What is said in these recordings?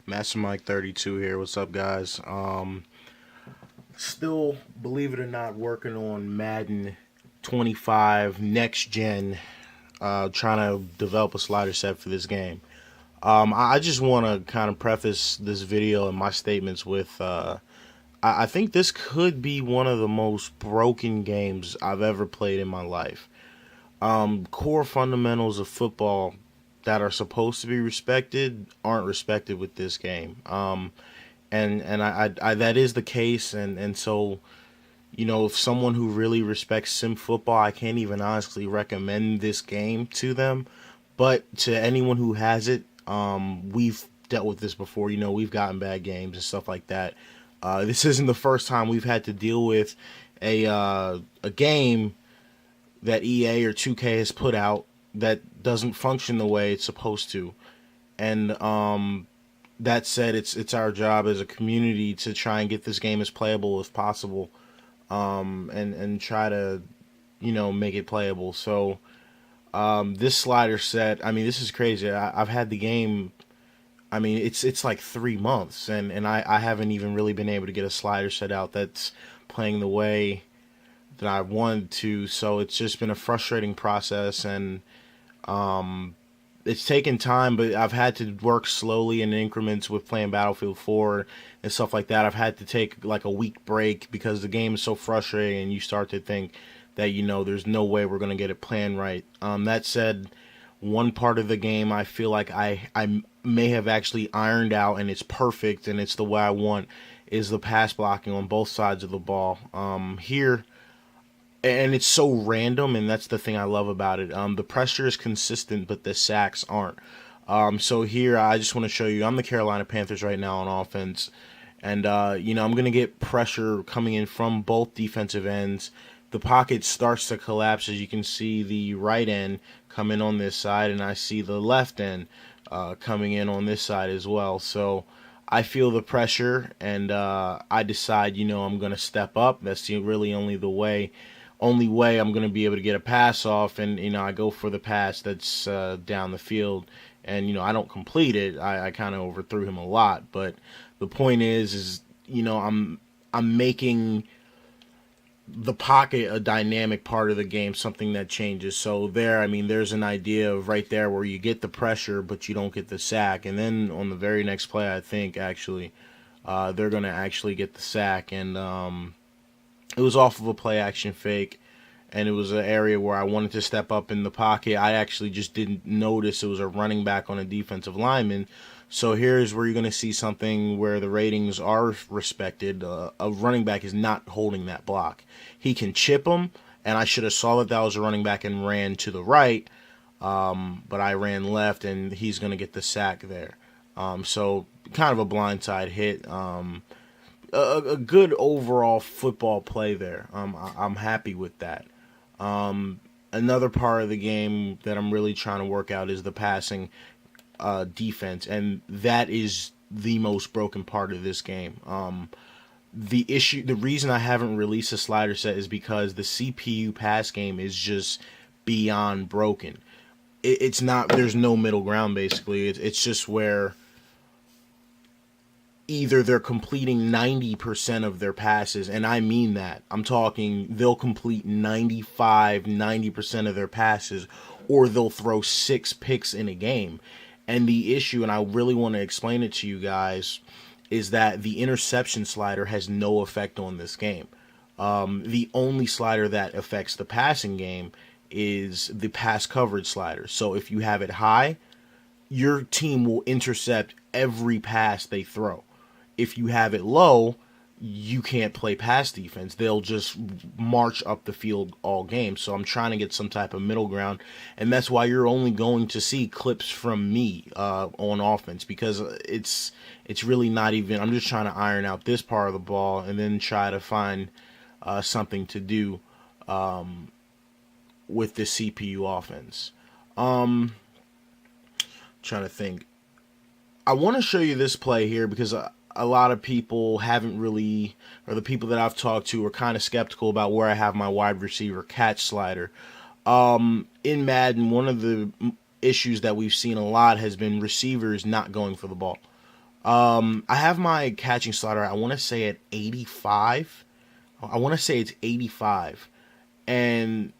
Master Mike 32 here. What's up, guys? Still, believe it or not, working on Madden 25 next gen. Trying to develop a slider set for this game. I just want to kind of preface this video and my statements with I think this could be one of the most broken games I've ever played in my life. Core fundamentals of football that are supposed to be respected aren't respected with this game. And that is the case, and so if someone who really respects sim football, I can't even honestly recommend this game to them. But to anyone who has it, we've dealt with this before. We've gotten bad games and stuff like that. This isn't the first time we've had to deal with a game that EA or 2K has put out that doesn't function the way it's supposed to. And that said, it's our job as a community to try and get this game as playable as possible, and try to make it playable. So this slider set, I mean, this is crazy. I've had the game. I mean, it's like 3 months, and I haven't even really been able to get a slider set out that's playing the way that I wanted to. So it's just been a frustrating process, and it's taken time, but I've had to work slowly in increments with playing Battlefield 4 and stuff like that. I've had to take like a week break because the game is so frustrating, and you start to think that there's no way we're gonna get it planned right. That said, one part of the game I feel like I may have actually ironed out, and it's perfect, and it's the way I want, is the pass blocking on both sides of the ball. Here, and it's so random, and that's the thing I love about it. The pressure is consistent, but the sacks aren't. So here, I just want to show you, I'm the Carolina Panthers right now on offense, and I'm going to get pressure coming in from both defensive ends. The pocket starts to collapse, as you can see the right end come in on this side, and I see the left end coming in on this side as well. So I feel the pressure, and I decide, I'm going to step up. That's really only way I'm going to be able to get a pass off, and I go for the pass that's down the field, and I don't complete it. I kind of overthrew him a lot, but the point is I'm making the pocket a dynamic part of the game, something that changes. So there, I mean, there's an idea of right there where you get the pressure, but you don't get the sack, and then on the very next play, I think actually they're going to actually get the sack, and it was off of a play action fake, and it was an area where I wanted to step up in the pocket. I actually just didn't notice it was a running back on a defensive lineman. So here's where you're going to see something where the ratings are respected. A running back is not holding that block. He can chip him, and I should have saw that was a running back and ran to the right, but I ran left, and he's going to get the sack there. So kind of a blindside hit. A good overall football play there. I'm happy with that. Another part of the game that I'm really trying to work out is the passing defense, and that is the most broken part of this game. The reason I haven't released a slider set is because the CPU pass game is just beyond broken. It's not. There's no middle ground. Basically, it's just where either they're completing 90% of their passes, and I mean that. I'm talking they'll complete 90% of their passes, or they'll throw 6 picks in a game. And the issue, and I really want to explain it to you guys, is that the interception slider has no effect on this game. The only slider that affects the passing game is the pass coverage slider. So if you have it high, your team will intercept every pass they throw. If you have it low, you can't play pass defense. They'll just march up the field all game. So I'm trying to get some type of middle ground, and that's why you're only going to see clips from me on offense, because it's really not even. I'm just trying to iron out this part of the ball and then try to find something to do with this CPU offense. Trying to think. I want to show you this play here because a lot of people haven't really, or the people that I've talked to are kind of skeptical about where I have my wide receiver catch slider. In Madden, one of the issues that we've seen a lot has been receivers not going for the ball. I have my catching slider, I want to say at 85. I want to say it's 85. And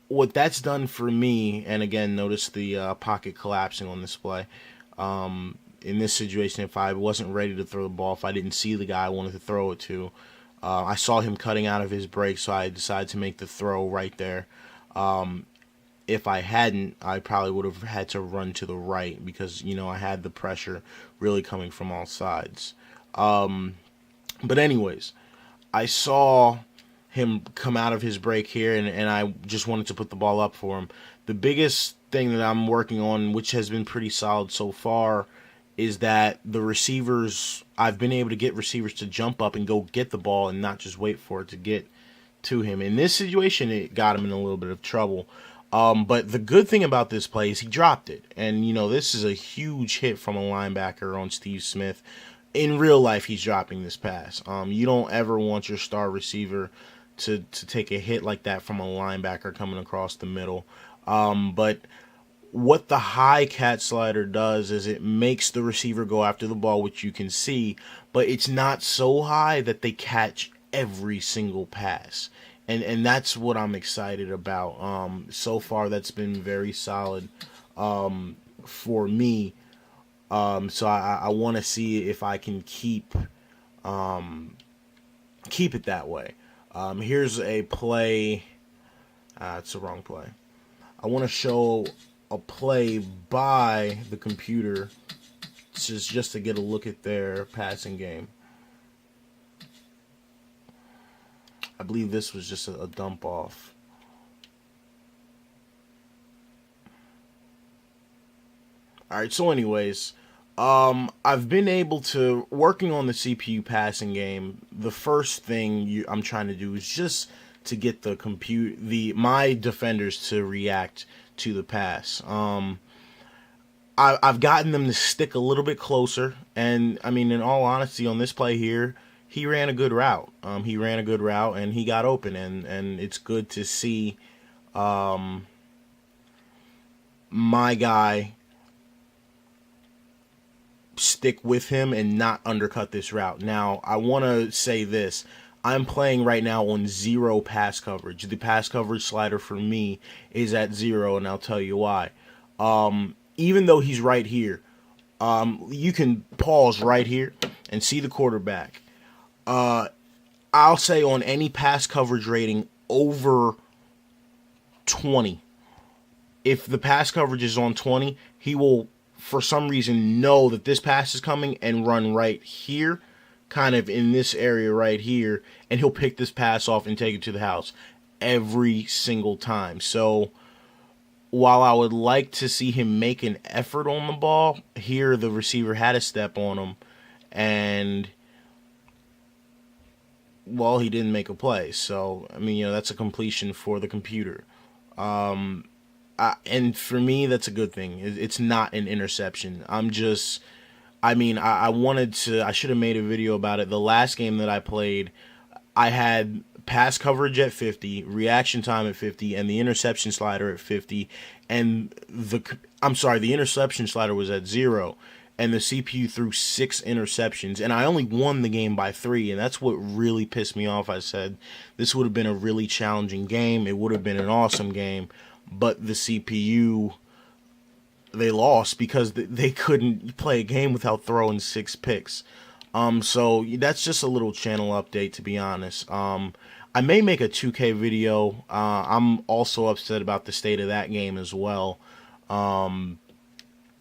what that's done for me, and again, notice the pocket collapsing on this play. In this situation, if I wasn't ready to throw the ball, if I didn't see the guy I wanted to throw it to, I saw him cutting out of his break, so I decided to make the throw right there. If I hadn't, I probably would have had to run to the right because, I had the pressure really coming from all sides. But anyways, I saw him come out of his break here, and I just wanted to put the ball up for him. The biggest thing that I'm working on, which has been pretty solid so far, is that the receivers, I've been able to get receivers to jump up and go get the ball and not just wait for it to get to him. In this situation, it got him in a little bit of trouble. But the good thing about this play is he dropped it. And, this is a huge hit from a linebacker on Steve Smith. In real life, he's dropping this pass. You don't ever want your star receiver to take a hit like that from a linebacker coming across the middle. But what the high cat slider does is it makes the receiver go after the ball, which you can see, but it's not so high that they catch every single pass. And that's what I'm excited about. So far, that's been very solid for me. So I want to see if I can keep it that way. Here's a play. It's the wrong play. I want to show a play by the computer just to get a look at their passing game. I believe this was just a dump off. Alright, so anyways, I've been able to, working on the CPU passing game, the first thing I'm trying to do is just to get my defenders to react to the pass. I've gotten them to stick a little bit closer, and I mean, in all honesty, on this play here, he ran a good route. He ran a good route, and he got open, and it's good to see my guy stick with him and not undercut this route. Now, I want to say this. I'm playing right now on 0 pass coverage. The pass coverage slider for me is at 0, and I'll tell you why. Even though he's right here, you can pause right here and see the quarterback. I'll say on any pass coverage rating over 20, if the pass coverage is on 20, he will, for some reason, know that this pass is coming and run right here, kind of in this area right here, and he'll pick this pass off and take it to the house every single time. So while I would like to see him make an effort on the ball, here the receiver had a step on him, and well, he didn't make a play. So, I mean, that's a completion for the computer. And for me, that's a good thing. It's not an interception. I should have made a video about it. The last game that I played, I had pass coverage at 50, reaction time at 50, and the interception slider at 50. And the interception slider was at 0. And the CPU threw 6 interceptions, and I only won the game by 3, and that's what really pissed me off. I said this would have been a really challenging game. It would have been an awesome game, but the CPU, they lost because they couldn't play a game without throwing 6 picks. So that's just a little channel update, to be honest. I may make a 2K video. I'm also upset about the state of that game as well.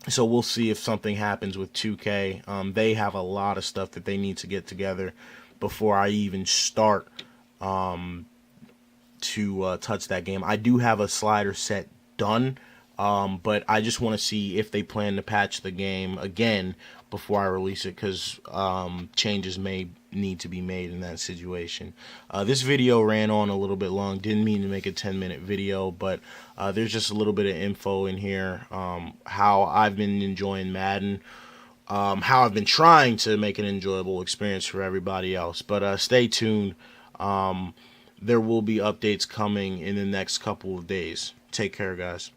So we'll see if something happens with 2K. They have a lot of stuff that they need to get together before I even start to touch that game. I do have a slider set done, but I just want to see if they plan to patch the game again before I release it, because changes may need to be made in that situation. This video ran on a little bit long. Didn't mean to make a 10-minute video, but there's just a little bit of info in here. How I've been enjoying Madden. How I've been trying to make an enjoyable experience for everybody else. But stay tuned. There will be updates coming in the next couple of days. Take care, guys.